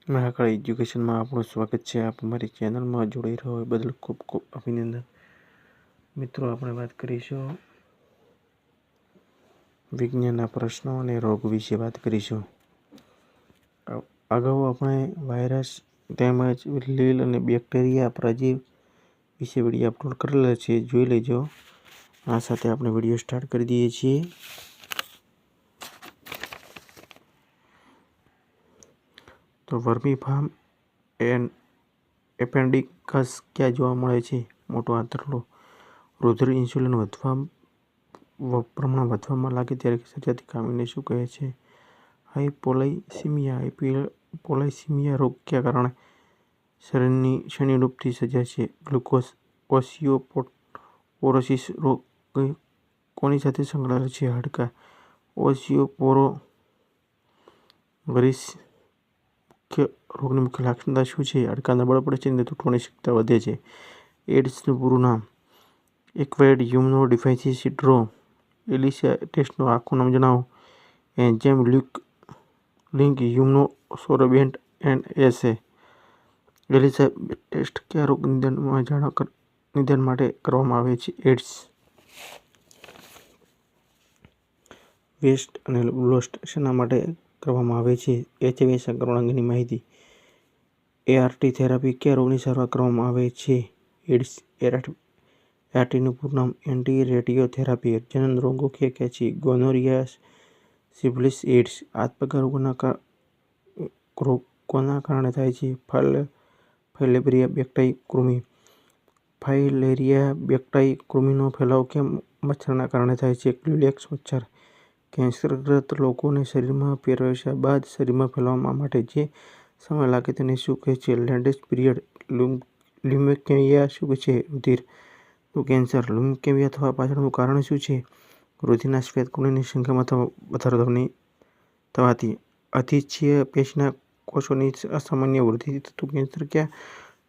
મહાકાળ એજ્યુકેશનમાં આપણું સ્વાગત છે. આપ અમારી ચેનલમાં જોડાઈ રહ્યો એ બદલ ખૂબ ખૂબ અભિનંદન. મિત્રો, આપણે વાત કરીશું વિજ્ઞાનના પ્રશ્નો અને રોગ વિશે વાત કરીશું. અગાઉ આપણે વાયરસ તેમજ લીલ અને બેક્ટેરિયા પ્રજીવ વિશે વિડીયો અપલોડ કરેલા છે, જોઈ લેજો. આ સાથે આપણે વિડીયો સ્ટાર્ટ કરી દઈએ છીએ. તો વર્મીફાર્મ એપેન્ડિકસ ક્યાં જોવા મળે છે? મોટો આંતરડો. રુધિર ઇન્સ્યુલિન પ્રમાણ વધવામાં લાગે ત્યારે સર્જાતી ખામીને શું કહે છે? હાઇપોગ્લાયસીમિયા. હાઇપોગ્લાયસીમિયા રોગ કયા કારણે શરીરની શ્રેણીરૂપથી સર્જાય છે? ગ્લુકોઝ. ઓસ્ટિયોપોરોસિસ રોગ કોની સાથે સંકળાયેલો છે? હાડકાં. ઓસ્ટિયોપોરોસિસ રોગની મુખ્ય લાક્ષણિકતા શું છે? હાડકાં નબળા પડે છે અને તૂટવાની શક્યતા વધે છે. એઇડ્સનું પૂરું નામ? Acquired immunodeficiency syndrome. એલિસા ટેસ્ટનું આખું નામ જણાવો. Enzyme link immunosorbent and assay. ELISA test કયા રોગ નિદાન માટે કરવામાં આવે છે? એઇડ્સ. વેસ્ટ અને બ્લોસ્ટ શેના માટે કરવામાં આવે છે? એચઆઈવી સંક્રમણ અંગેની માહિતી. એઆરટી થેરાપી કયા રોગની સારવાર કરવામાં આવે છે? એઇડ્સ. એઆરટીનું પૂરું નામ? Anti radiotherapy. જનન રોગો કયા છે? Gonorrhoea, syphilis, AIDS. હાથપગ રોગ કોના કારણે થાય છે? ફાઇલેરિયા બેક્ટેરિયાઈ કૃમિ. ફાઇલેરિયા બેક્ટેરિયાઈ કૃમિનો ફેલાવો કયા મચ્છરના કારણે થાય છે? ક્યુલેક્સ મચ્છર. કેન્સરગ્રસ્ત લોકોને શરીરમાં પ્રવેશ્યા બાદ શરીરમાં ફેલાવવા માટે જે સમય લાગે તેને શું કહે છે? લેટેન્ટ પીરિયડ. લ્યુકેમિયા શું છે? રુધિરનું કેન્સર. લ્યુકેમિયા થવા પાછળનું કારણ શું છે? રુધિરના શ્વેતકણોની સંખ્યામાં વધારો થવાથી. અધિચ્છયી પેશીના કોષોની અસામાન્ય વૃદ્ધિથી થતું કેન્સર કયા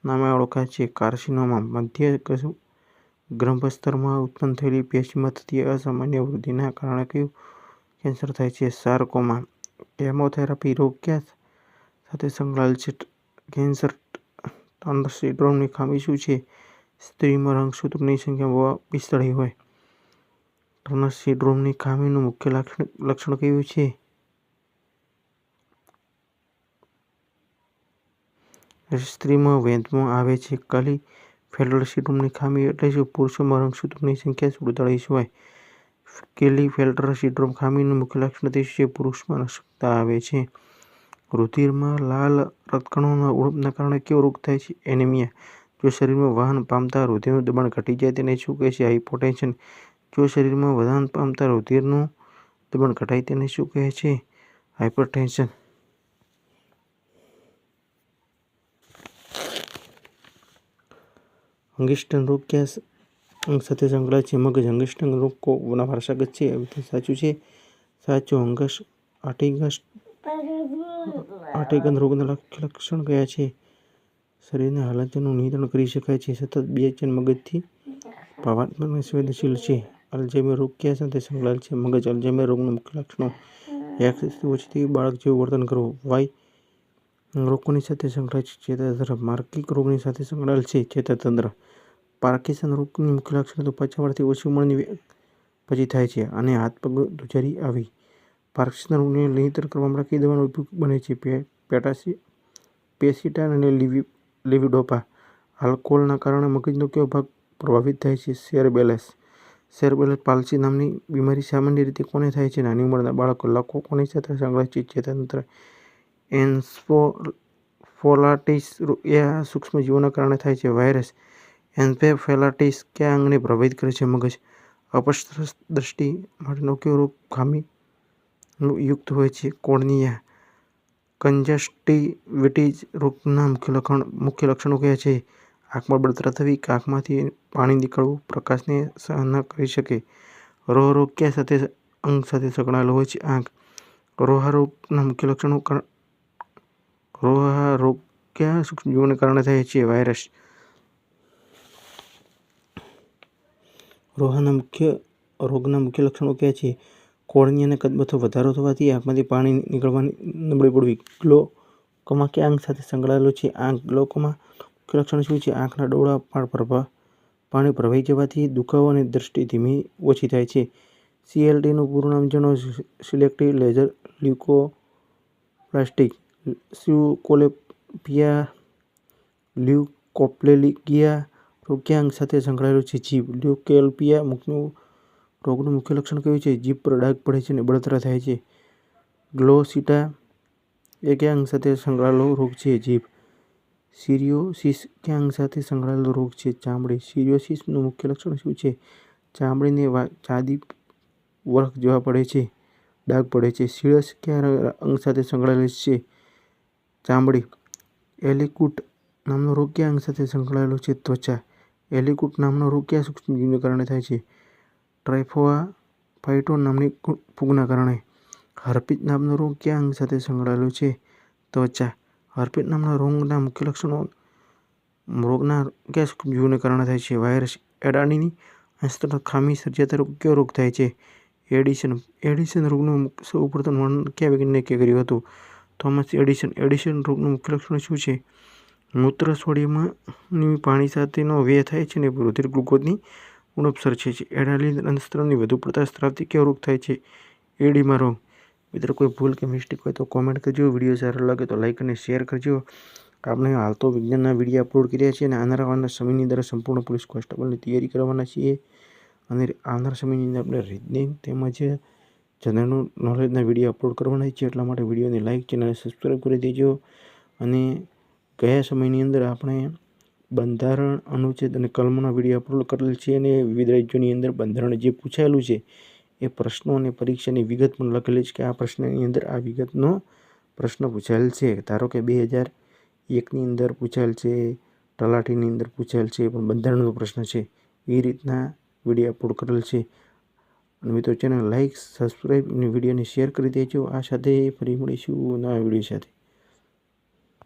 નામે ઓળખાય છે? કાર્સિનોમા. મધ્ય ગર્ભસ્તરમાં ઉત્પન્ન થયેલી પેશીમાં થતી અસામાન્ય વૃદ્ધિના કારણે કયું કેન્સર થાય છે? સાર્કોમા. કેમોથેરાપી રોગ કયા સાથે સંકળાયેલ છે? કેન્સર. ટર્નર સિન્ડ્રોમની ખામી શું છે? સ્ત્રીમાં રંગસૂત્રોની સંખ્યા 42 હોય. ટર્નર સિન્ડ્રોમની ખામીનું મુખ્ય લક્ષણ કયું છે? સ્ત્રીમાં વેદમાં આવે છે. ક્લીફેલ્ટર સિન્ડ્રોમની ખામી એટલે શું? પુરુષોમાં રંગસૂત્રોની સંખ્યા 47 હોય. ક્લીફેલ્ટર સિન્ડ્રોમ ખામીનું મુખ્ય લક્ષણ શું છે? પુરુષમાં અશક્તતા આવે છે. રુધિરમાં લાલ રક્તકણોના ઉણપના કારણે કયો રોગ થાય છે? એનિમિયા. જો શરીરમાં વહન પામતા રુધિરનું દબાણ ઘટી જાય તેને શું કહે છે? હાઇપોટેન્શન. જો શરીરમાં વહન પામતા રુધિરનું દબાણ ઘટાય તેને શું કહે છે? હાઇપરટેન્શન. હંગસ્ટન રોગ કયા અંગ સાથે સંકળાયેલ છે? મગજ. હંગસ્ટન રોગ કોના વારસાગત છે? સાચું છે. સાચું. હંટિંગ્ટન રોગના મુખ્ય લક્ષણ કયા છે? શરીરના હલનચલનનું નિયંત્રણ કરી શકાય છે. સતત બેચેન મગજથી ભાવનાત્મક સંવેદનશીલ છે. અલ્ઝાઇમર રોગ કયા સાથે સંકળાયેલ છે? મગજ. અલ્ઝાઇમર રોગના મુખ્ય લક્ષણો: યાદશક્તિ ઓછી થવી, બાળક જેવું વર્તન કરવું. વાય રોગ કોની સાથે સંકળાયેલ છે? ચેતાતંત્ર. માર્કિક રોગની સાથે સંકળાયેલ છે? ચેતાતંત્ર. પાર્કિન્સન રોગની મુખ્ય લક્ષણો 50 વર્ષથી ઓછી ઉંમરની પછી થાય છે અને હાથ પગ ધ્રુજારી આવી. પાર્કિન્સન રોગને નિયંત્રિત કરવા માટે કઈ દવાનો ઉપયોગ બને છે? પેસિટાન અને લેવિડોપા. આલ્કોહોલના કારણે મગજનો કયો ભાગ પ્રભાવિત થાય છે? સેરેબેલસ. સેરેબ્રલ પાલ્સી નામની બીમારી સામાન્ય રીતે કોને થાય છે? નાની ઉંમરના બાળકો. લકવો કોની સાથે સંકળાયેલ છે? ચેતાતંત્ર. એન્સેફાલાઇટિસ કયા સૂક્ષ્મજીવોના કારણે થાય છે? વાયરસ. એન્સેફાલાઇટિસ કયા અંગને પ્રભાવિત કરે છે? મગજ. અસ્પષ્ટ દ્રષ્ટિ માટેનો કયો રોગ ખામીયુક્ત હોય છે? કોર્નિયા. કંજક્ટિવિટિસ રોગના મુખ્ય લક્ષણો કયા છે? આંખમાં બળતરા થવી, આંખમાંથી પાણી નીકળવું, પ્રકાશને સહન ન કરી શકે. રોહ રોગ કયા અંગ સાથે સંકળાયેલો હોય છે? આંખ. રોહ રોગના મુખ્ય લક્ષણો. રોહ રોગ કયા સૂક્ષ્મજીવોને કારણે થાય છે? વાયરસ. રોગના મુખ્ય લક્ષણો કયા છે? કોર્નિયાના કદમાં વધારો થવાથી, આંખમાંથી પાણી નીકળવાની, નબળી પડવી. ગ્લોકોમા કયા અંગ સાથે સંકળાયેલો છે? આંખ. ગ્લોકોમા મુખ્ય લક્ષણ શું છે? આંખના ડોળા પાણી પ્રવાહી જવાથી દુખાવો અને દ્રષ્ટિ ધીમી ઓછી થાય છે. CLTનું પૂરું નામ જણાવો. Selective laser લ્યુકોપ્લાસ્ટિક. લ્યુકોપ્લેકિયા રોગ કયા અંગ સાથે સંકળાયેલો છે? જીભ. લ્યુકોપ્લેકિયા રોગનું મુખ્ય લક્ષણ કયું છે? જીભ પર ડાઘ પડે છે અને બળતરા થાય છે. ગ્લોસિટા એ કયા અંગ સાથે સંકળાયેલો રોગ છે? જીભ. સિરિયોસિસ કયા અંગ સાથે સંકળાયેલો રોગ છે? ચામડી. સિરિયોસિસનું મુખ્ય લક્ષણ શું છે? ચામડીને ચાંદી વળખ જોવા પડે છે, ડાઘ પડે છે. સિરસ કયા અંગ સાથે સંકળાયેલ છે? ચામડી. એલિકુટ નામનો રોગ કયા અંગ સાથે સંકળાયેલો છે? ત્વચા. એલિકુટ નામનો રોગ કયા સૂક્ષ્મજીવને કારણે થાય છે? ટ્રાઇફોફાઇટોન નામની ફૂગના કારણે. હર્પીસ નામનો રોગ કયા અંગ સાથે સંકળાયેલો છે? ત્વચા. હર્પીસ નામના રોગના મુખ્ય લક્ષણો રોગના કયા સૂક્ષ્મજીવોને કારણે થાય છે? વાયરસ. એડાનીની અંશતંત્ર ખામી સર્જાતા કયો રોગ થાય છે? એડિશન. એડિશન રોગનું સૌપ્રથમ વર્ણન કયા વૈજ્ઞાનિકે કર્યું હતું? Thomas addition. એડિશન રોગનું મુખ્ય લક્ષણ શું છે? મૂત્ર સોડિયમની પાણી સાથેનો વ્યય થાય છે અને રુધિર ગ્લુકોઝની ઉણપ સર્જે છે. એડાનીની અંશતંત્રની વધુ પડતા સ્રાવથી કયો રોગ થાય છે? એડીમા રોગ. મિત્રો, કોઈ ભૂલ કે મિસ્ટેક હોય તો કોમેન્ટ કરજો. વિડીયો સારો લાગે તો લાઈક અને શેર કરજો. આપણે હાલ તો વિજ્ઞાનના વિડીયો અપલોડ કર્યા છીએ અને આવનારા સમયની અંદર સંપૂર્ણ પોલીસ કોન્સ્ટેબલની તૈયારી કરવાના છીએ અને આવનારા સમયની અંદર આપણે રીઝનિંગ તેમજ જનરલ નોલેજના વિડીયો અપલોડ કરવાના છે. એટલા માટે વિડીયોને લાઈક, ચેનલને સબસ્ક્રાઈબ કરી દેજો. અને ગયા સમયની અંદર આપણે બંધારણ, અનુચ્છેદ અને કલમોના વિડીયો અપલોડ કરેલ છે અને વિવિધ રાજ્યોની અંદર બંધારણ જે પૂછાયેલું છે એ પ્રશ્નો અને પરીક્ષાની વિગત પણ લખેલી છે કે આ પ્રશ્નની અંદર આ વિગતનો પ્રશ્ન પૂછાયેલ છે. ધારો કે 2001ની અંદર પૂછાયેલ છે, તલાટીની અંદર પૂછાયેલ છે, પણ બંધારણનો પ્રશ્ન છે. એ રીતના વિડીયો અપલોડ કરેલ છે. અને મિત્રો, ચેનલ લાઈક, સબસ્ક્રાઈબ અને વિડીયોને શેર કરી દેજો. આ સાથે ફરી મળીશું નવા વિડીયો સાથે.